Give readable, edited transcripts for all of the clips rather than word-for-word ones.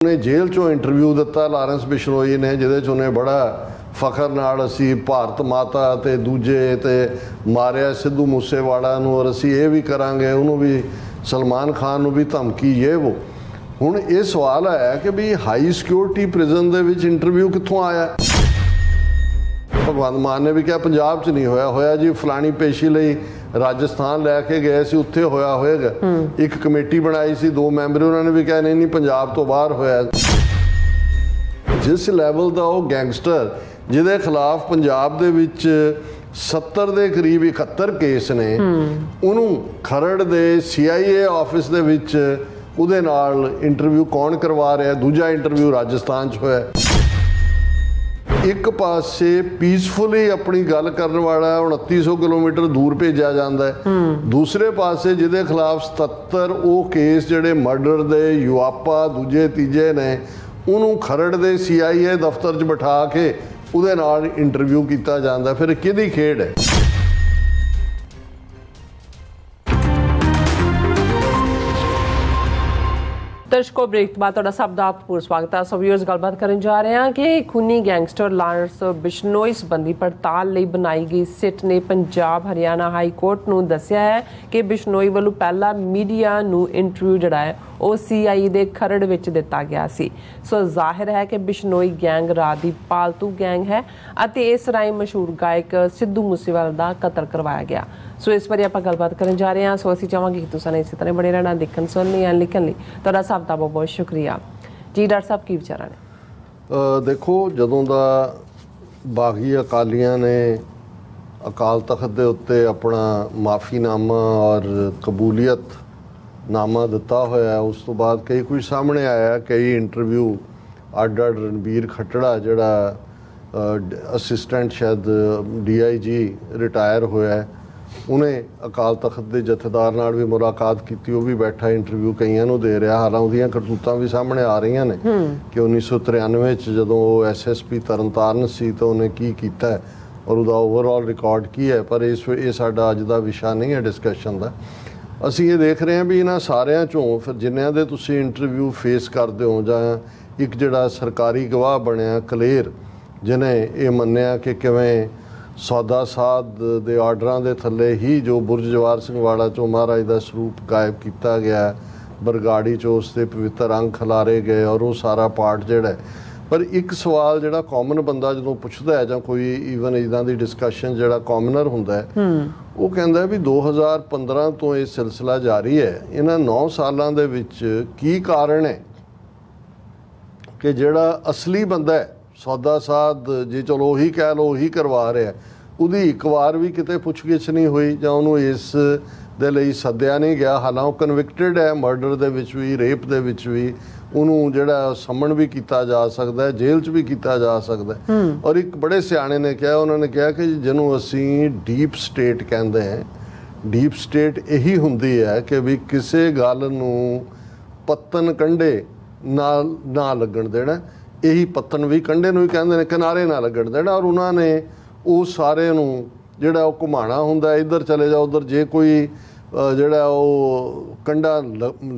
ने जेल चों इंटरव्यू दिता लारेंस बिश्नोई ने जिहदे च उन्हें बड़ा फखर नाल असी भारत माता ते दूजे ते मारिया सिद्धू मूसेवाला नूं और असी ये भी करांगे उन्होंने भी सलमान खान नूं भी धमकी ये वो। हुण ये सवाल है कि भी हाई सिक्योरिटी प्रिजन दे विच इंटरव्यू कित्थों आया। भगवंत मान ने भी कहा पंजाब च नहीं होया, होया जी फलानी पेशी लई राजस्थान लैके गए सी उत्थे होया होएगा। एक कमेटी बनाई सी 2 मैंबर उन्होंने भी कहा नहीं पंजाब तो बाहर होया। जिस लैवल का वो गैंगस्टर जिहदे खिलाफ पंजाब दे विच 70 के करीब 71 केस ने उन्होंने खरड़ दे CIA ऑफिस दे विच उहदे नाल इंटरव्यू कौन करवा रहा। दूजा इंटरव्यू राजस्थान च होया। एक पासे पीसफुली अपनी गल करने वाला 2900 किलोमीटर दूर भेजा जाता है, दूसरे पासे जिहदे खिलाफ 77 वो केस जिहड़े मर्डर दे युआपा दूजे तीजे ने उन्होंने खरड़ दे CIA दफ्तर च बिठा के उहदे नाल इंटरव्यू किया जाता। फिर किहदी खेड है। दर्शकों ब्रेक के बाद तुहाडा सब दा भरपूर स्वागत है। सो व्यूअर्स गलबात करन जा रहे हैं कि खूनी गैंगस्टर लारेंस बिश्नोई संबंधी पड़ताल लई बनाई गई सिट ने पंजाब हरियाणा हाई कोर्ट नूं दस्सिया है कि बिश्नोई वालों पहला मीडिया नूं इंटरव्यू जिहड़ा है ਉਹ CI ਦੇ ਖਰੜ ਵਿੱਚ ਦਿੱਤਾ ਗਿਆ ਸੀ। ਸੋ ਜ਼ਾਹਿਰ ਹੈ ਕਿ ਬਿਸ਼ਨੋਈ ਗੈਂਗ ਰਾਤ ਦੀ ਪਾਲਤੂ ਗੈਂਗ ਹੈ ਅਤੇ ਇਸ ਰਾਹੀਂ ਮਸ਼ਹੂਰ ਗਾਇਕ ਸਿੱਧੂ ਮੂਸੇਵਾਲਾ ਦਾ ਕਤਲ ਕਰਵਾਇਆ ਗਿਆ। ਸੋ ਇਸ ਬਾਰੇ ਆਪਾਂ ਗੱਲਬਾਤ ਕਰਨ ਜਾ ਰਹੇ ਹਾਂ। ਸੋ ਅਸੀਂ ਚਾਹਾਂਗੇ ਕਿ ਤੁਸੀਂ ਇਸੇ ਤਰ੍ਹਾਂ ਬਣੇ ਰਹਿਣਾ ਦੇਖਣ ਸੁਣਨ ਜਾਂ ਲਿਖਣ ਲਈ। ਤੁਹਾਡਾ ਸਭ ਦਾ ਬਹੁਤ ਬਹੁਤ ਸ਼ੁਕਰੀਆ ਜੀ। ਡਾਕਟਰ ਸਾਹਿਬ ਕੀ ਵਿਚਾਰਾਂ ਨੇ? ਦੇਖੋ ਜਦੋਂ ਦਾ ਬਾਗੀ ਅਕਾਲੀਆਂ ਨੇ ਅਕਾਲ ਤਖਤ ਦੇ ਉੱਤੇ ਆਪਣਾ ਮਾਫੀਨਾਮਾ ਔਰ ਕਬੂਲੀਅਤ ਨਾਮਾ ਦਿੱਤਾ ਹੋਇਆ ਉਸ ਤੋਂ ਬਾਅਦ ਕਈ ਕੁਝ ਸਾਹਮਣੇ ਆਇਆ। ਕਈ ਇੰਟਰਵਿਊ ਅੱਡ ਰਣਬੀਰ ਖੱਟੜਾ ਜਿਹੜਾ ਅਸਿਸਟੈਂਟ ਸ਼ਾਇਦ DIG ਰਿਟਾਇਰ ਹੋਇਆ ਉਹਨੇ ਅਕਾਲ ਤਖਤ ਦੇ ਜਥੇਦਾਰ ਨਾਲ ਵੀ ਮੁਲਾਕਾਤ ਕੀਤੀ, ਉਹ ਵੀ ਬੈਠਾ ਇੰਟਰਵਿਊ ਕਈਆਂ ਨੂੰ ਦੇ ਰਿਹਾ। ਹਾਲਾਂ ਉਹਦੀਆਂ ਕਰਤੂਤਾਂ ਵੀ ਸਾਹਮਣੇ ਆ ਰਹੀਆਂ ਨੇ ਕਿ 1993 ਚ ਜਦੋਂ ਉਹ SSP ਤਰਨਤਾਰਨ ਸੀ ਤਾਂ ਉਹਨੇ ਕੀ ਕੀਤਾ ਔਰ ਉਹਦਾ ਓਵਰਆਲ ਰਿਕਾਰਡ ਕੀ ਹੈ। ਪਰ ਇਹ ਸਾਡਾ ਅੱਜ ਦਾ ਵਿਸ਼ਾ ਨਹੀਂ ਹੈ ਡਿਸਕਸ਼ਨ ਦਾ। ਅਸੀਂ ਇਹ ਦੇਖ ਰਹੇ ਹਾਂ ਵੀ ਇਹਨਾਂ ਸਾਰਿਆਂ ਚੋਂ ਫਿਰ ਜਿਨ੍ਹਾਂ ਦੇ ਤੁਸੀਂ ਇੰਟਰਵਿਊ ਫੇਸ ਕਰਦੇ ਹੋ ਜਾਂ ਇੱਕ ਜਿਹੜਾ ਸਰਕਾਰੀ ਗਵਾਹ ਬਣਿਆ ਕਲੇਰ ਜਿਹਨੇ ਇਹ ਮੰਨਿਆ ਕਿ ਕਿਵੇਂ ਸੌਦਾ ਸਾਧ ਦੇ ਆਰਡਰਾਂ ਦੇ ਥੱਲੇ ਹੀ ਜੋ ਬੁਰਜ ਜਵਾਰ ਸਿੰਘ ਵਾਲਾ ਚੋਂ ਮਹਾਰਾਜ ਦਾ ਸਰੂਪ ਗਾਇਬ ਕੀਤਾ ਗਿਆ, ਬਰਗਾੜੀ ਚੋਂ ਉਸ ਦੇ ਪਵਿੱਤਰ ਅੰਗ ਖਿਲਾਰੇ ਗਏ ਔਰ ਉਹ ਸਾਰਾ ਪਾਰਟ ਜਿਹੜਾ। ਪਰ ਇੱਕ ਸਵਾਲ ਜਿਹੜਾ ਕਾਮਨ ਬੰਦਾ ਜਦੋਂ ਪੁੱਛਦਾ ਹੈ ਜਾਂ ਕੋਈ ਈਵਨ ਇੱਦਾਂ ਦੀ ਡਿਸਕਸ਼ਨ ਜਿਹੜਾ ਕਾਮਨਰ ਹੁੰਦਾ ਹੈ ਉਹ ਕਹਿੰਦਾ ਵੀ 2015 ਤੋਂ ਇਹ ਸਿਲਸਿਲਾ ਜਾਰੀ ਹੈ। ਇਹਨਾਂ 9 ਸਾਲਾਂ ਦੇ ਵਿੱਚ ਕੀ ਕਾਰਨ ਹੈ ਕਿ ਜਿਹੜਾ ਅਸਲੀ ਬੰਦਾ ਹੈ ਸੌਦਾ ਸਾਧ ਜੇ ਚਲੋ ਉਹੀ ਕਹਿ ਲਓ ਉਹੀ ਕਰਵਾ ਰਿਹਾ ਉਹਦੀ ਇੱਕ ਵਾਰ ਵੀ ਕਿਤੇ ਪੁੱਛਗਿੱਛ ਨਹੀਂ ਹੋਈ ਜਾਂ ਉਹਨੂੰ ਇਸ ਦੇ ਲਈ ਸੱਦਿਆ ਨਹੀਂ ਗਿਆ। ਹਾਲਾਂ ਉਹ ਕਨਵਿਕਟਡ ਹੈ ਮਰਡਰ ਦੇ ਵਿੱਚ ਵੀ, ਰੇਪ ਦੇ ਵਿੱਚ ਵੀ। ਉਹਨੂੰ ਜਿਹੜਾ ਸਮਨ ਵੀ ਕੀਤਾ ਜਾ ਸਕਦਾ ਹੈ, ਜੇਲ੍ਹ 'ਚ ਵੀ ਕੀਤਾ ਜਾ ਸਕਦਾ ਹੈ। ਔਰ ਇੱਕ ਬੜੇ ਸਿਆਣੇ ਨੇ ਕਿਹਾ, ਉਹਨਾਂ ਨੇ ਕਿਹਾ ਕਿ ਜਿਹਨੂੰ ਅਸੀਂ ਡੀਪ ਸਟੇਟ ਕਹਿੰਦੇ ਹਾਂ, ਡੀਪ ਸਟੇਟ ਇਹੀ ਹੁੰਦੀ ਹੈ ਕਿ ਵੀ ਕਿਸੇ ਗੱਲ ਨੂੰ ਪੱਤਨ ਕੰਢੇ ਨਾ ਲੱਗਣ ਦੇਣਾ। ਇਹੀ ਪੱਤਨ ਵੀ ਕੰਢੇ ਨੂੰ ਹੀ ਕਹਿੰਦੇ ਨੇ, ਕਿਨਾਰੇ ਨਾ ਲੱਗਣ ਦੇਣਾ। ਔਰ ਉਹਨਾਂ ਨੇ ਉਹ ਸਾਰੇ ਨੂੰ ਜਿਹੜਾ ਉਹ ਘੁਮਾਉਣਾ ਹੁੰਦਾ, ਇੱਧਰ ਚਲੇ ਜਾਓ ਉੱਧਰ। ਜੇ ਕੋਈ ਜਿਹੜਾ ਉਹ ਕੰਢਾ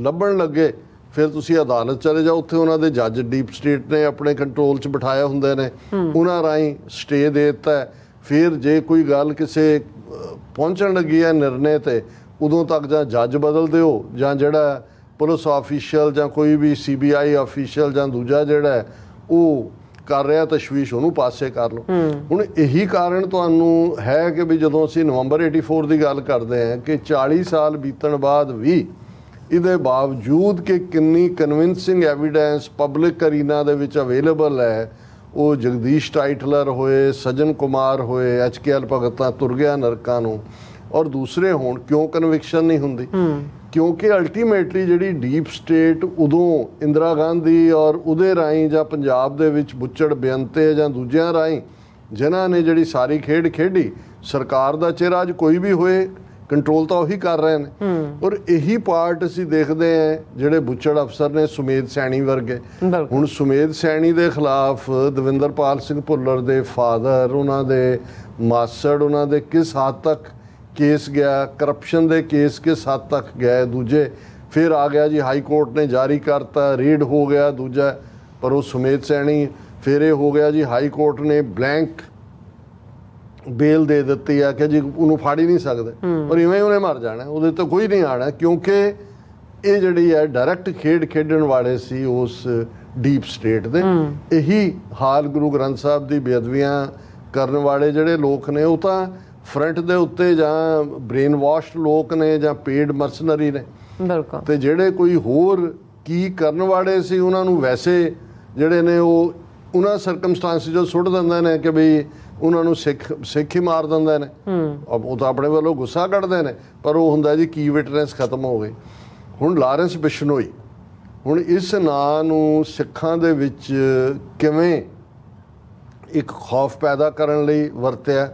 ਲੱਭਣ ਲੱਗੇ ਫਿਰ ਤੁਸੀਂ ਅਦਾਲਤ ਚਲੇ ਜਾਓ, ਉੱਥੇ ਉਹਨਾਂ ਦੇ ਜੱਜ ਡੀਪ ਸਟੇਟ ਨੇ ਆਪਣੇ ਕੰਟਰੋਲ 'ਚ ਬਿਠਾਏ ਹੁੰਦੇ ਨੇ, ਉਹਨਾਂ ਰਾਹੀਂ ਸਟੇ ਦੇ ਦਿੱਤਾ। ਫਿਰ ਜੇ ਕੋਈ ਗੱਲ ਕਿਸੇ ਪਹੁੰਚਣ ਲੱਗੀ ਹੈ ਨਿਰਣੇ 'ਤੇ ਉਦੋਂ ਤੱਕ ਜਾਂ ਜੱਜ ਬਦਲ ਦਿਓ ਜਾਂ ਜਿਹੜਾ ਪੁਲਿਸ ਆਫੀਸ਼ੀਅਲ ਜਾਂ ਕੋਈ ਵੀ CBI ਆਫੀਸ਼ੀਅਲ ਜਾਂ ਦੂਜਾ ਜਿਹੜਾ ਉਹ ਕਰ ਰਿਹਾ ਤਸ਼ਵੀਸ਼ ਉਹਨੂੰ ਪਾਸੇ ਕਰ ਲਓ। ਹੁਣ ਇਹੀ ਕਾਰਨ ਤੁਹਾਨੂੰ ਹੈ ਕਿ ਵੀ ਜਦੋਂ ਅਸੀਂ ਨਵੰਬਰ 84 ਦੀ ਗੱਲ ਕਰਦੇ ਹਾਂ ਕਿ 40 ਸਾਲ ਬੀਤਣ ਬਾਅਦ ਵੀ ਇਹਦੇ ਬਾਵਜੂਦ ਕਿ ਕਿੰਨੀ ਕਨਵਿੰਸਿੰਗ ਐਵੀਡੈਂਸ ਪਬਲਿਕ ਅਰੀਨਾ ਦੇ ਵਿੱਚ ਅਵੇਲੇਬਲ ਹੈ। ਉਹ ਜਗਦੀਸ਼ ਟਾਈਟਲਰ ਹੋਏ, ਸਜਨ ਕੁਮਾਰ ਹੋਏ, HKL ਭਗਤਾਂ ਤੁਰ ਗਿਆ ਨਰਕਾਂ ਨੂੰ ਔਰ ਦੂਸਰੇ ਹੋਣ, ਕਿਉਂ ਕਨਵਿਕਸ਼ਨ ਨਹੀਂ ਹੁੰਦੀ? ਕਿਉਂਕਿ ਅਲਟੀਮੇਟਲੀ ਜਿਹੜੀ ਡੀਪ ਸਟੇਟ ਉਦੋਂ ਇੰਦਰਾ ਗਾਂਧੀ ਔਰ ਉਹਦੇ ਰਾਹੀਂ ਜਾਂ ਪੰਜਾਬ ਦੇ ਵਿੱਚ ਬੁੱਚੜ ਬੇਅੰਤੇ ਜਾਂ ਦੂਜਿਆਂ ਰਾਹੀਂ ਜਿਨ੍ਹਾਂ ਨੇ ਜਿਹੜੀ ਸਾਰੀ ਖੇਡ ਖੇਡੀ, ਸਰਕਾਰ ਦਾ ਚਿਹਰਾ ਅੱਜ ਕੋਈ ਵੀ ਹੋਏ ਕੰਟਰੋਲ ਤਾਂ ਉਹੀ ਕਰ ਰਹੇ ਨੇ। ਔਰ ਇਹੀ ਪਾਰਟ ਅਸੀਂ ਦੇਖਦੇ ਹਾਂ ਜਿਹੜੇ ਬੁੱਚੜ ਅਫਸਰ ਨੇ ਸੁਮੇਧ ਸੈਣੀ ਵਰਗੇ। ਹੁਣ ਸੁਮੇਧ ਸੈਣੀ ਦੇ ਖਿਲਾਫ ਦਵਿੰਦਰਪਾਲ ਸਿੰਘ ਭੁੱਲਰ ਦੇ ਫਾਦਰ, ਉਹਨਾਂ ਦੇ ਮਾਸੜ, ਉਹਨਾਂ ਦੇ ਕਿਸ ਹੱਦ ਤੱਕ ਕੇਸ ਗਿਆ, ਕਰਪਸ਼ਨ ਦੇ ਕੇਸ ਕਿਸ ਹੱਦ ਤੱਕ ਗਏ, ਦੂਜੇ फिर आ गया जी हाई कोर्ट ने जारी करता, रीड हो गया दूजा, पर वो सुमेध सैनी। फिर ये हो गया जी हाई कोर्ट ने ब्लैंक बेल दे ਦਿੱਤੀ है कि जी ਉਹਨੂੰ ਫੜ ਹੀ ਨਹੀਂ ਸਕਦੇ, ਪਰ ਇਵੇਂ ਹੀ ਉਹਨੇ ਮਰ ਜਾਣਾ, ਉਹਦੇ ਤੋਂ ਕੋਈ ਨਹੀਂ ਆਣਾ, ਕਿਉਂਕਿ ਇਹ ਜਿਹੜੀ ਹੈ ਡਾਇਰੈਕਟ ਖੇਡ ਖੇਡਣ ਵਾਲੇ ਸੀ ਉਸ ਡੀਪ ਸਟੇਟ ਦੇ। ਇਹੀ ਹਾਲ ਗੁਰੂ ਗ੍ਰੰਥ ਸਾਹਿਬ ਦੀ ਬੇਅਦਬੀਆਂ ਕਰਨ ਵਾਲੇ ਜਿਹੜੇ ਲੋਕ ਨੇ ਉਹ ਤਾਂ ਫਰੰਟ ਦੇ ਉੱਤੇ ਜਾਂ ਬ੍ਰੇਨ ਵਾਸ਼ਡ ਲੋਕ ਨੇ ਜਾਂ ਪੇਡ ਮਰਸਨਰੀ ਨੇ। ਬਿਲਕੁਲ। ਤੇ ਜਿਹੜੇ ਕੋਈ ਹੋਰ ਕੀ ਕਰਨ ਵਾਲੇ ਸੀ ਉਹਨਾਂ ਨੂੰ ਵੈਸੇ ਜਿਹੜੇ ਨੇ ਉਹ ਉਹਨਾਂ ਸਰਕਮਸਟੈਂਸਿਸ ਜੋ ਸੁੱਟ ਦਿੰਦੇ ਨੇ ਕਿ ਬਈ ਉਹਨਾਂ ਨੂੰ ਸਿੱਖ ਹੀ ਮਾਰ ਦਿੰਦੇ ਨੇ। ਉਹ ਤਾਂ ਆਪਣੇ ਵੱਲੋਂ ਗੁੱਸਾ ਕੱਢਦੇ ਨੇ, ਪਰ ਉਹ ਹੁੰਦਾ ਜੀ ਕੀ ਵਿਟਨੈਸ ਖਤਮ ਹੋ ਗਈ। ਹੁਣ ਲਾਰੈਂਸ ਬਿਸ਼ਨੋਈ, ਹੁਣ ਇਸ ਨਾਂ ਨੂੰ ਸਿੱਖਾਂ ਦੇ ਵਿੱਚ ਕਿਵੇਂ ਇੱਕ ਖੌਫ ਪੈਦਾ ਕਰਨ ਲਈ ਵਰਤਿਆ,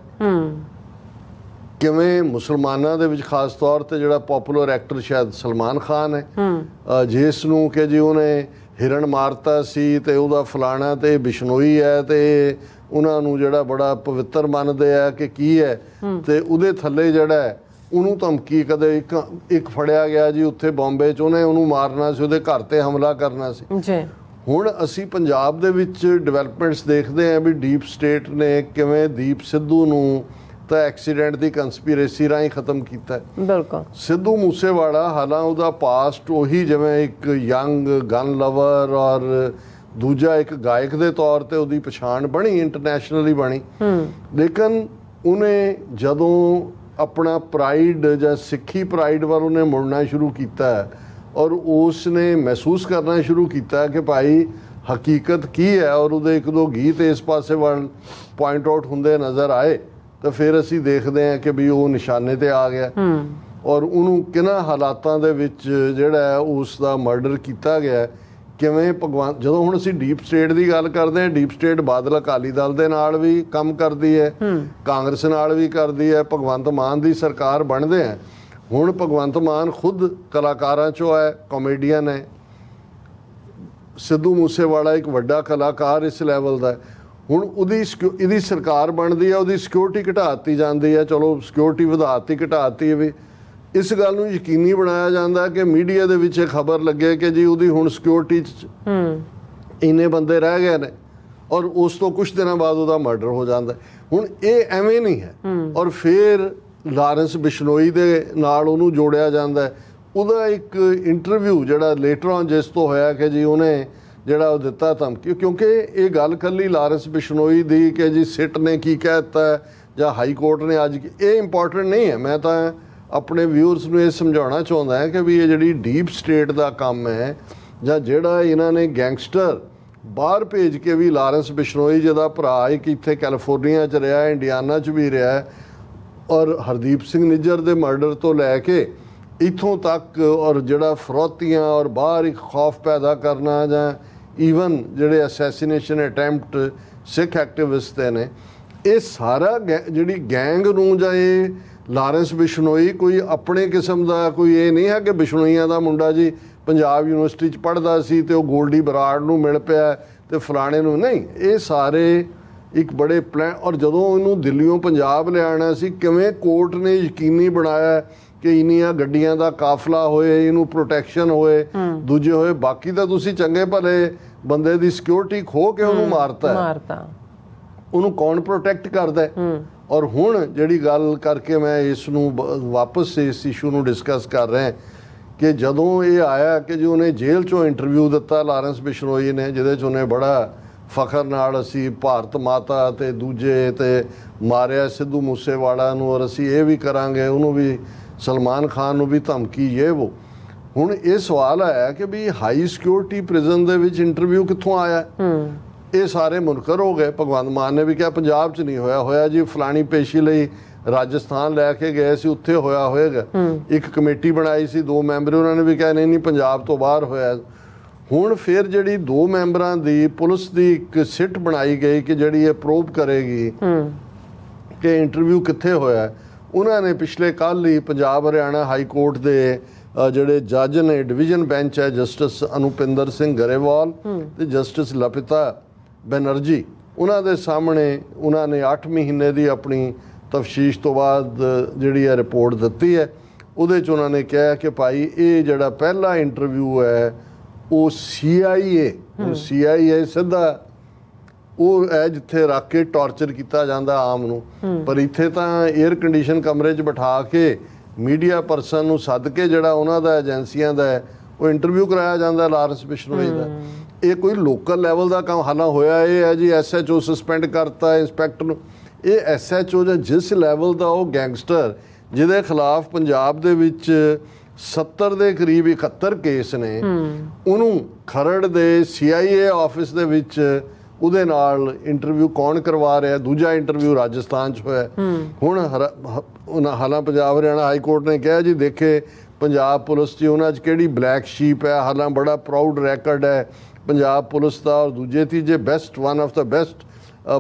ਕਿਵੇਂ ਮੁਸਲਮਾਨਾਂ ਦੇ ਵਿੱਚ ਖਾਸ ਤੌਰ ਤੇ ਜਿਹੜਾ ਪਪੂਲਰ ਐਕਟਰ ਸ਼ਾਇਦ ਸਲਮਾਨ ਖਾਨ ਹੈ, ਜਿਸ ਨੂੰ ਕਿ ਜੀ ਉਹਨੇ ਹਿਰਨ ਮਾਰਤਾ ਸੀ ਤੇ ਉਹਦਾ ਫਲਾਣਾ ਤੇ ਬਿਸ਼ਨੋਈ ਹੈ ਤੇ ਉਹਨਾਂ ਨੂੰ ਜਿਹੜਾ ਬੜਾ ਪਵਿੱਤਰ ਮੰਨਦੇ ਆ ਕਿ ਕੀ ਹੈ, ਤੇ ਉਹਦੇ ਥੱਲੇ ਜਿਹੜਾ ਹੈ ਉਹਨੂੰ ਧਮਕੀ ਕਦੇ ਇੱਕ ਫੜਿਆ ਗਿਆ ਜੀ ਉੱਥੇ ਬੰਬੇ 'ਚ, ਉਹਨੇ ਉਹਨੂੰ ਮਾਰਨਾ ਸੀ, ਉਹਦੇ ਘਰ ਤੇ ਹਮਲਾ ਕਰਨਾ ਸੀ ਜੀ। ਹੁਣ ਅਸੀਂ ਪੰਜਾਬ ਦੇ ਵਿੱਚ ਡਿਵੈਲਪਮੈਂਟਸ ਦੇਖਦੇ ਹਾਂ ਵੀ ਡੀਪ ਸਟੇਟ ਨੇ ਕਿਵੇਂ ਦੀਪ ਸਿੱਧੂ ਨੂੰ ਤਾਂ ਐਕਸੀਡੈਂਟ ਦੀ ਕੰਸਪੀਰੇਸੀ ਰਾਹੀਂ ਖਤਮ ਕੀਤਾ। ਬਿਲਕੁਲ। ਸਿੱਧੂ ਮੂਸੇਵਾਲਾ ਹਾਲਾਂ ਉਹਦਾ ਪਾਸਟ ਉਹੀ ਜਿਵੇਂ ਇੱਕ ਯੰਗ ਗਨ ਲਵਰ ਔਰ ਦੂਜਾ ਇੱਕ ਗਾਇਕ ਦੇ ਤੌਰ ਤੇ ਉਹਦੀ ਪਛਾਣ ਬਣੀ, ਇੰਟਰਨੈਸ਼ਨਲੀ ਬਣੀ, ਲੇਕਿਨ ਉਹਨੇ ਜਦੋਂ ਆਪਣਾ ਪ੍ਰਾਈਡ ਜਾਂ ਸਿੱਖੀ ਪ੍ਰਾਈਡ ਵੱਲ ਉਹਨੇ ਮੁੜਨਾ ਸ਼ੁਰੂ ਕੀਤਾ ਔਰ ਉਸ ਨੇ ਮਹਿਸੂਸ ਕਰਨਾ ਸ਼ੁਰੂ ਕੀਤਾ ਕਿ ਭਾਈ ਹਕੀਕਤ ਕੀ ਹੈ, ਔਰ ਉਹਦੇ ਇੱਕ ਦੋ ਗੀਤ ਇਸ ਪਾਸੇ ਵੱਲ ਪੁਆਇੰਟ ਆਊਟ ਹੁੰਦੇ ਨਜ਼ਰ ਆਏ, ਤਾਂ ਫਿਰ ਅਸੀਂ ਦੇਖਦੇ ਹਾਂ ਕਿ ਵੀ ਉਹ ਨਿਸ਼ਾਨੇ ਤੇ ਆ ਗਿਆ ਔਰ ਉਹਨੂੰ ਕਿਹਨਾਂ ਹਾਲਾਤਾਂ ਦੇ ਵਿੱਚ ਜਿਹੜਾ ਹੈ ਉਸ ਦਾ ਮਰਡਰ ਕੀਤਾ ਗਿਆ। ਕਿਵੇਂ ਭਗਵੰਤ, ਜਦੋਂ ਹੁਣ ਅਸੀਂ ਡੀਪ ਸਟੇਟ ਦੀ ਗੱਲ ਕਰਦੇ ਹਾਂ, ਡੀਪ ਸਟੇਟ ਬਾਦਲ ਅਕਾਲੀ ਦਲ ਦੇ ਨਾਲ ਵੀ ਕੰਮ ਕਰਦੀ ਹੈ, ਕਾਂਗਰਸ ਨਾਲ ਵੀ ਕਰਦੀ ਹੈ, ਭਗਵੰਤ ਮਾਨ ਦੀ ਸਰਕਾਰ ਬਣਦੇ ਹੈ। ਹੁਣ ਭਗਵੰਤ ਮਾਨ ਖੁਦ ਕਲਾਕਾਰਾਂ ਚੋਂ ਹੈ, ਕਾਮੇਡੀਅਨ ਹੈ, ਸਿੱਧੂ ਮੂਸੇਵਾਲਾ ਇੱਕ ਵੱਡਾ ਕਲਾਕਾਰ ਇਸ ਲੈਵਲ ਦਾ। ਹੁਣ ਇਹਦੀ ਸਰਕਾਰ ਬਣਦੀ ਹੈ, ਉਹਦੀ ਸਿਕਿਉਰਿਟੀ ਘਟਾ ਦਿੱਤੀ ਜਾਂਦੀ ਹੈ, ਚਲੋ ਸਿਕਿਉਰਿਟੀ ਵਧਾ ਦਿੱਤੀ ਘਟਾ ਦਿੱਤੀ ਵੀ ਇਸ ਗੱਲ ਨੂੰ ਯਕੀਨੀ ਬਣਾਇਆ ਜਾਂਦਾ ਕਿ ਮੀਡੀਆ ਦੇ ਵਿੱਚ ਇਹ ਖਬਰ ਲੱਗੇ ਕਿ ਜੀ ਉਹਦੀ ਹੁਣ ਸਿਕਿਉਰਿਟੀ 'ਚ ਇੰਨੇ ਬੰਦੇ ਰਹਿ ਗਏ ਨੇ ਔਰ ਉਸ ਤੋਂ ਕੁਝ ਦਿਨਾਂ ਬਾਅਦ ਉਹਦਾ ਮਰਡਰ ਹੋ ਜਾਂਦਾ। ਹੁਣ ਇਹ ਐਵੇਂ ਨਹੀਂ ਹੈ ਔਰ ਫਿਰ ਲਾਰੈਂਸ ਬਿਸ਼ਨੋਈ ਦੇ ਨਾਲ ਉਹਨੂੰ ਜੋੜਿਆ ਜਾਂਦਾ। ਉਹਦਾ ਇੱਕ ਇੰਟਰਵਿਊ ਜਿਹੜਾ ਲੇਟਰ ਔਨ ਜਿਸ ਤੋਂ ਹੋਇਆ ਕਿ ਜੀ ਉਹਨੇ ਜਿਹੜਾ ਉਹ ਦਿੱਤਾ ਧਮਕੀ, ਕਿਉਂਕਿ ਇਹ ਗੱਲ ਕੱਲੀ ਲਾਰੈਂਸ ਬਿਸ਼ਨੋਈ ਦੀ ਕਿ ਜੀ ਸਿੱਟ ਨੇ ਕੀ ਕਹਿ ਦਿੱਤਾ ਜਾਂ ਹਾਈ ਕੋਰਟ ਨੇ ਅੱਜ, ਇਹ ਇੰਪੋਰਟੈਂਟ ਨਹੀਂ ਹੈ। ਮੈਂ ਤਾਂ ਆਪਣੇ ਵਿਊਅਰਸ ਨੂੰ ਇਹ ਸਮਝਾਉਣਾ ਚਾਹੁੰਦਾ ਹੈ ਕਿ ਵੀ ਇਹ ਜਿਹੜੀ ਡੀਪ ਸਟੇਟ ਦਾ ਕੰਮ ਹੈ ਜਾਂ ਜਿਹੜਾ ਇਹਨਾਂ ਨੇ ਗੈਂਗਸਟਰ ਬਾਹਰ ਭੇਜ ਕੇ ਵੀ, ਲਾਰੈਂਸ ਬਿਸ਼ਨੋਈ ਜਿਹਦਾ ਭਰਾ ਇੱਕ ਇੱਥੇ ਕੈਲੀਫੋਰਨੀਆ 'ਚ ਰਿਹਾ, ਇੰਡੀਆਨਾ 'ਚ ਵੀ ਰਿਹਾ, ਔਰ ਹਰਦੀਪ ਸਿੰਘ ਨਿੱਜਰ ਦੇ ਮਰਡਰ ਤੋਂ ਲੈ ਕੇ ਇੱਥੋਂ ਤੱਕ, ਔਰ ਜਿਹੜਾ ਫਰੋਤੀਆਂ ਔਰ ਬਾਹਰ ਇੱਕ ਖੌਫ ਪੈਦਾ ਕਰਨਾ ਜਾਂ ਈਵਨ ਜਿਹੜੇ ਅਸੈਸੀਨੇਸ਼ਨ ਅਟੈਂਪਟ ਸਿੱਖ ਐਕਟਿਵਿਸਟ ਦੇ ਨੇ, ਇਹ ਸਾਰਾ ਜਿਹੜੀ ਗੈਂਗ ਨੂੰ ਜਾਂ ਇਹ ਲਾਰੈਂਸ ਬਿਸ਼ਨੋਈ ਕੋਈ ਆਪਣੇ ਕਿਸਮ ਦਾ ਕੋਈ ਇਹ ਨਹੀਂ ਹੈ ਕਿ ਬਿਸ਼ਨੋਈਆਂ ਦਾ ਮੁੰਡਾ ਜੀ ਪੰਜਾਬ ਯੂਨੀਵਰਸਿਟੀ 'ਚ ਪੜ੍ਹਦਾ ਸੀ ਤੇ ਉਹ ਗੋਲਡੀ ਬਰਾੜ ਨੂੰ ਮਿਲ ਪਿਆ ਤੇ ਫਲਾਣੇ ਨੂੰ, ਨਹੀਂ, ਇਹ ਸਾਰੇ ਇੱਕ ਬੜੇ ਪਲਾਨ। ਔਰ ਜਦੋਂ ਇਹਨੂੰ ਦਿੱਲੀੋਂ ਪੰਜਾਬ ਲਿਆਉਣਾ ਸੀ, ਕਿਵੇਂ ਕੋਰਟ ਨੇ ਯਕੀਨੀ ਬਣਾਇਆ ਕਿ ਇੰਨੀਆਂ ਗੱਡੀਆਂ ਦਾ ਕਾਫਲਾ ਹੋਏ, ਇਹਨੂੰ ਪ੍ਰੋਟੈਕਸ਼ਨ ਹੋਏ, ਦੂਜੇ ਹੋਏ, ਬਾਕੀ ਤਾਂ ਤੁਸੀਂ ਚੰਗੇ ਭਲੇ ਬੰਦੇ ਦੀ ਸਿਕਿਉਰਿਟੀ ਖੋ ਕੇ ਉਹਨੂੰ ਮਾਰਤਾ, ਉਹਨੂੰ ਕੌਣ ਪ੍ਰੋਟੈਕਟ ਕਰਦਾ। ਔਰ ਹੁਣ ਜਿਹੜੀ ਗੱਲ ਕਰਕੇ ਮੈਂ ਇਸ ਨੂੰ ਵਾਪਸ ਇਸ ਇਸ਼ੂ ਨੂੰ ਡਿਸਕਸ ਕਰ ਰਿਹਾ ਕਿ ਜਦੋਂ ਇਹ ਆਇਆ ਕਿ ਜੋ ਉਹਨੇ ਜੇਲ੍ਹ 'ਚੋਂ ਇੰਟਰਵਿਊ ਦਿੱਤਾ ਲਾਰੈਂਸ ਬਿਸ਼ਨੋਈ ਨੇ, ਜਿਹਦੇ 'ਚ ਉਹਨੇ ਬੜਾ ਫਖਰ ਨਾਲ ਅਸੀਂ ਭਾਰਤ ਮਾਤਾ ਤੇ ਦੂਜੇ ਤੇ ਮਾਰਿਆ ਸਿੱਧੂ ਮੂਸੇਵਾਲਾ ਨੂੰ, ਔਰ ਅਸੀਂ ਇਹ ਵੀ ਕਰਾਂਗੇ, ਉਹਨੂੰ ਵੀ ਸਲਮਾਨ ਖਾਨ ਨੂੰ ਵੀ ਧਮਕੀ ਇਹ ਵੋ। ਹੁਣ ਇਹ ਸਵਾਲ ਆਇਆ ਕਿ ਵੀ ਹਾਈ ਸਿਕਿਉਰਿਟੀ ਪ੍ਰਿਜ਼ਨ ਦੇ ਵਿੱਚ ਇੰਟਰਵਿਊ ਕਿੱਥੋਂ ਆਇਆ? ਇਹ ਸਾਰੇ ਮੁਨਕਰ ਹੋ ਗਏ। ਭਗਵੰਤ ਮਾਨ ਨੇ ਵੀ ਕਿਹਾ ਪੰਜਾਬ 'ਚ ਨਹੀਂ ਹੋਇਆ ਜੀ, ਫਲਾਣੀ ਪੇਸ਼ੀ ਲਈ ਰਾਜਸਥਾਨ ਲੈ ਕੇ ਗਏ ਸੀ, ਉੱਥੇ ਹੋਇਆ ਹੋਏਗਾ। ਇੱਕ ਕਮੇਟੀ ਬਣਾਈ ਸੀ 2 ਮੈਂਬਰ, ਉਹਨਾਂ ਨੇ ਵੀ ਕਿਹਾ ਨਹੀਂ ਪੰਜਾਬ ਤੋਂ ਬਾਹਰ ਹੋਇਆ। ਹੁਣ ਫਿਰ ਜਿਹੜੀ 2 ਮੈਂਬਰਾਂ ਦੀ ਪੁਲਿਸ ਦੀ ਇੱਕ ਸਿੱਟ ਬਣਾਈ ਗਈ ਕਿ ਜਿਹੜੀ ਇਹ ਪ੍ਰੋਬ ਕਰੇਗੀ ਕਿ ਇੰਟਰਵਿਊ ਕਿੱਥੇ ਹੋਇਆ। ਉਹਨਾਂ ਨੇ ਪਿਛਲੇ ਕੱਲ੍ਹ ਹੀ ਪੰਜਾਬ ਹਰਿਆਣਾ ਹਾਈ ਕੋਰਟ ਦੇ ਜਿਹੜੇ ਜੱਜ ਨੇ, ਡਿਵੀਜ਼ਨ ਬੈਂਚ ਹੈ, ਜਸਟਿਸ ਅਨੁਪਿੰਦਰ ਸਿੰਘ ਗਰੇਵਾਲ ਤੇ ਜਸਟਿਸ ਲਪਿਤਾ ਬੈਨਰਜੀ, ਉਹਨਾਂ ਦੇ ਸਾਹਮਣੇ ਉਹਨਾਂ ਨੇ 8 ਮਹੀਨੇ ਦੀ ਆਪਣੀ ਤਫਤੀਸ਼ ਤੋਂ ਬਾਅਦ ਜਿਹੜੀ ਹੈ ਰਿਪੋਰਟ ਦਿੱਤੀ ਹੈ ਉਹਦੇ 'ਚ ਉਹਨਾਂ ਨੇ ਕਿਹਾ ਕਿ ਭਾਈ ਇਹ ਜਿਹੜਾ ਪਹਿਲਾ ਇੰਟਰਵਿਊ ਹੈ ਉਹ CIA ਸਿੱਧਾ ਉਹ ਹੈ ਜਿੱਥੇ ਰੱਖ ਕੇ ਟੌਰਚਰ ਕੀਤਾ ਜਾਂਦਾ ਆਮ ਨੂੰ, ਪਰ ਇੱਥੇ ਤਾਂ 에ਅਰ ਕੰਡੀਸ਼ਨ ਕਮਰੇ 'ਚ ਬਿਠਾ ਕੇ ਮੀਡੀਆ ਪਰਸਨ ਨੂੰ ਸੱਦ ਕੇ ਜਿਹੜਾ ਉਹਨਾਂ ਦਾ ਏਜੰਸੀਆਂ ਦਾ ਹੈ ਉਹ ਇੰਟਰਵਿਊ ਕਰਾਇਆ ਜਾਂਦਾ ਲਾਰੈਂਸ ਬਿਸ਼ਨੋਈ ਦਾ। ਇਹ ਕੋਈ ਲੋਕਲ ਲੈਵਲ ਦਾ ਕੰਮ ਹਾਲਾਂ ਹੋਇਆ ਇਹ ਹੈ ਜੀ SHO ਸਸਪੈਂਡ ਕਰਤਾ ਇੰਸਪੈਕਟਰ ਨੂੰ। ਇਹ SHO ਜਾਂ ਜਿਸ ਲੈਵਲ ਦਾ ਉਹ ਗੈਂਗਸਟਰ ਜਿਹਦੇ ਖਿਲਾਫ ਪੰਜਾਬ ਦੇ ਵਿੱਚ 70 ਦੇ ਕਰੀਬ 71 ਕੇਸ ਨੇ, ਉਹਨੂੰ ਖਰੜ ਦੇ CIA ਆਫਿਸ ਦੇ ਵਿੱਚ ਉਹਦੇ ਨਾਲ ਇੰਟਰਵਿਊ ਕੌਣ ਕਰਵਾ ਰਿਹਾ? ਦੂਜਾ ਇੰਟਰਵਿਊ ਰਾਜਸਥਾਨ 'ਚ ਹੋਇਆ। ਹੁਣ ਹਾਲਾਂ ਪੰਜਾਬ ਹਰਿਆਣਾ ਹਾਈ ਕੋਰਟ ਨੇ ਕਿਹਾ ਜੀ ਦੇਖੇ ਪੰਜਾਬ ਪੁਲਿਸ 'ਚ ਉਹਨਾਂ 'ਚ ਕਿਹੜੀ ਬਲੈਕ ਸ਼ੀਪ ਹੈ। ਹਾਲਾਂ ਬੜਾ ਪ੍ਰਾਊਡ ਰੈਕਰਡ ਹੈ ਪੰਜਾਬ ਪੁਲਿਸ ਦਾ ਔਰ ਦੂਜੇ ਤੀਜੇ best one of the best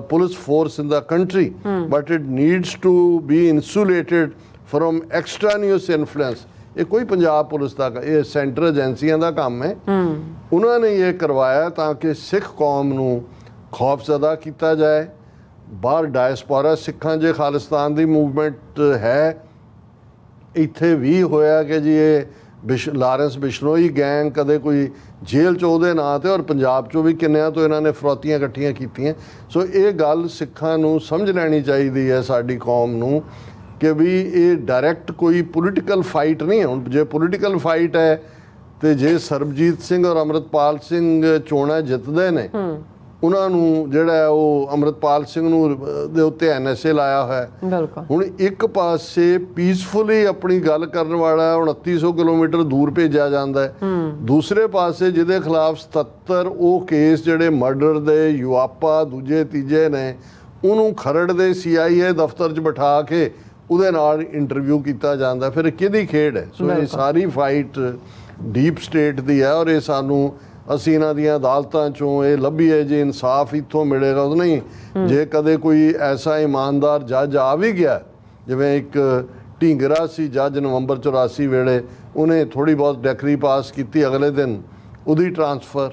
police force in the country, but it needs to be insulated from extraneous influence. ਇਹ ਕੋਈ ਪੰਜਾਬ ਪੁਲਿਸ ਦਾ, ਇਹ ਸੈਂਟਰ ਏਜੰਸੀਆਂ ਦਾ ਕੰਮ ਹੈ। ਉਹਨਾਂ ਨੇ ਇਹ ਕਰਵਾਇਆ ਤਾਂ ਕਿ ਸਿੱਖ ਕੌਮ ਨੂੰ ਖੌਫਜ਼ਦਾ ਕੀਤਾ ਜਾਏ। ਬਾਹਰ ਡਾਇਸਪੋਰਾ ਸਿੱਖਾਂ ਜੇ ਖਾਲਿਸਤਾਨ ਦੀ ਮੂਵਮੈਂਟ ਹੈ, ਇੱਥੇ ਵੀ ਹੋਇਆ ਕਿ ਜੀ ਇਹ ਲਾਰੈਂਸ ਬਿਸ਼ਨੋਈ ਗੈਂਗ ਕਦੇ ਕੋਈ ਜੇਲ੍ਹ 'ਚ ਉਹਦੇ ਨਾਂ 'ਤੇ, ਔਰ ਪੰਜਾਬ 'ਚੋਂ ਵੀ ਕਿੰਨਿਆਂ ਤੋਂ ਇਹਨਾਂ ਨੇ ਫਰੌਤੀਆਂ ਇਕੱਠੀਆਂ ਕੀਤੀਆਂ। ਸੋ ਇਹ ਗੱਲ ਸਿੱਖਾਂ ਨੂੰ ਸਮਝ ਲੈਣੀ ਚਾਹੀਦੀ ਹੈ ਸਾਡੀ ਕੌਮ ਨੂੰ ਕਿ ਵੀ ਇਹ ਡਾਇਰੈਕਟ ਕੋਈ ਪੋਲੀਟੀਕਲ ਫਾਈਟ ਨਹੀਂ ਹੈ। ਹੁਣ ਜੇ ਪੋਲੀਟੀਕਲ ਫਾਈਟ ਹੈ ਤੇ ਜੇ ਸਰਬਜੀਤ ਸਿੰਘ ਔਰ ਅੰਮ੍ਰਿਤਪਾਲ ਸਿੰਘ ਚੋਣਾਂ ਜਿੱਤਦੇ ਨੇ, ਉਹਨਾਂ ਨੂੰ ਜਿਹੜਾ ਉਹ ਅੰਮ੍ਰਿਤਪਾਲ ਸਿੰਘ ਨੂੰ ਦੇ ਉੱਤੇ NSA ਲਾਇਆ ਹੋਇਆ। ਬਿਲਕੁਲ। ਹੁਣ ਇੱਕ ਪਾਸੇ ਪੀਸਫੁਲੀ ਆਪਣੀ ਗੱਲ ਕਰਨ ਵਾਲਾ 2900 ਕਿਲੋਮੀਟਰ ਦੂਰ ਭੇਜਿਆ ਜਾਂਦਾ ਹੈ, ਦੂਸਰੇ ਪਾਸੇ ਜਿਹਦੇ ਖਿਲਾਫ 77 ਉਹ ਕੇਸ ਜਿਹੜੇ ਮਰਡਰ ਦੇ ਯੂਆਪਾ ਦੂਜੇ ਤੀਜੇ ਨੇ, ਉਹਨੂੰ ਖਰੜ ਦੇ CIA ਦਫ਼ਤਰ 'ਚ ਬਿਠਾ ਕੇ ਉਹਦੇ ਨਾਲ ਇੰਟਰਵਿਊ ਕੀਤਾ ਜਾਂਦਾ। ਫਿਰ ਕਿਹਦੀ ਖੇਡ ਹੈ? ਸੋ ਇਹ ਸਾਰੀ ਫਾਈਟ ਡੀਪ ਸਟੇਟ ਦੀ ਹੈ ਔਰ ਇਹ ਸਾਨੂੰ ਅਸੀਂ ਇਹਨਾਂ ਦੀਆਂ ਅਦਾਲਤਾਂ 'ਚੋਂ ਇਹ ਲੱਭੀਏ ਜੇ ਇਨਸਾਫ ਇੱਥੋਂ ਮਿਲੇਗਾ ਉਹ ਨਹੀਂ। ਜੇ ਕਦੇ ਕੋਈ ਐਸਾ ਇਮਾਨਦਾਰ ਜੱਜ ਆ ਵੀ ਗਿਆ, ਜਿਵੇਂ ਇੱਕ ਢੀਂਗਰਾ ਸੀ ਜੱਜ ਨਵੰਬਰ 84 ਵੇਲੇ, ਉਹਨੇ ਥੋੜ੍ਹੀ ਬਹੁਤ ਡੈਕਰੀ ਪਾਸ ਕੀਤੀ, ਅਗਲੇ ਦਿਨ ਉਹਦੀ ਟਰਾਂਸਫਰ।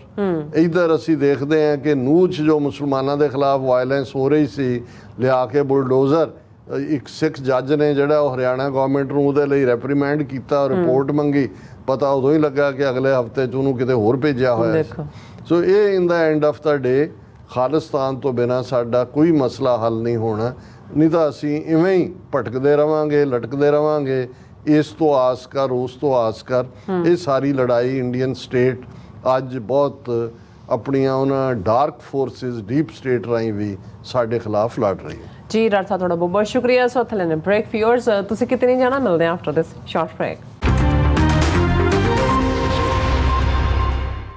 ਇੱਧਰ ਅਸੀਂ ਦੇਖਦੇ ਹਾਂ ਕਿ ਨੂਹ 'ਚ ਜੋ ਮੁਸਲਮਾਨਾਂ ਦੇ ਖਿਲਾਫ ਵਾਇਲੈਂਸ ਹੋ ਰਹੀ ਸੀ, ਲਿਆ ਕੇ ਬੁਲਡੋਜ਼ਰ, ਇੱਕ ਸਿੱਖ ਜੱਜ ਨੇ ਜਿਹੜਾ ਉਹ ਹਰਿਆਣਾ ਗੌਰਮੈਂਟ ਨੂੰ ਉਹਦੇ ਲਈ ਰੈਪਰੀਮੈਂਡ ਕੀਤਾ, ਰਿਪੋਰਟ ਮੰਗੀ, ਪਤਾ ਉਦੋਂ ਹੀ ਲੱਗਾ ਕਿ ਅਗਲੇ ਹਫਤੇ 'ਚ ਉਹਨੂੰ ਕਿਤੇ ਹੋਰ ਭੇਜਿਆ ਹੋਇਆ ਸੀ। ਸੋ ਇਹ ਇਨ ਦਾ ਐਂਡ ਆਫ ਦਾ ਡੇ ਖਾਲਿਸਤਾਨ ਤੋਂ ਬਿਨਾਂ ਸਾਡਾ ਕੋਈ ਮਸਲਾ ਹੱਲ ਨਹੀਂ ਹੋਣਾ, ਨਹੀਂ ਤਾਂ ਅਸੀਂ ਇਵੇਂ ਹੀ ਭਟਕਦੇ ਰਵਾਂਗੇ, ਲਟਕਦੇ ਰਵਾਂਗੇ, ਇਸ ਤੋਂ ਆਸ ਕਰ ਉਸ ਤੋਂ ਆਸ ਕਰ। ਇਹ ਸਾਰੀ ਲੜਾਈ ਇੰਡੀਅਨ ਸਟੇਟ ਅੱਜ ਬਹੁਤ ਆਪਣੀਆਂ ਉਹਨਾਂ ਡਾਰਕ ਫੋਰਸਿਸ ਡੀਪ ਸਟੇਟ ਰਾਹੀਂ ਵੀ ਸਾਡੇ ਖਿਲਾਫ ਲੜ ਰਹੀ ਹੈ। ਜੀ ਡਾਕਟਰ ਸਾਹਿਬ ਤੁਹਾਡਾ ਬਹੁਤ ਬਹੁਤ ਸ਼ੁਕਰੀਆ। ਸੋ ਥਲੇ ਨੇ ਬ੍ਰੇਕ ਫਿਊਅਰਸ, ਤੁਸੀਂ ਕਿਤੇ ਨਹੀਂ ਜਾਣਾ, ਮਿਲਦੇ ਹਾਂ ਆਫਟਰ ਦਿਸ ਸ਼ਾਰਟ ਬ੍ਰੇਕ।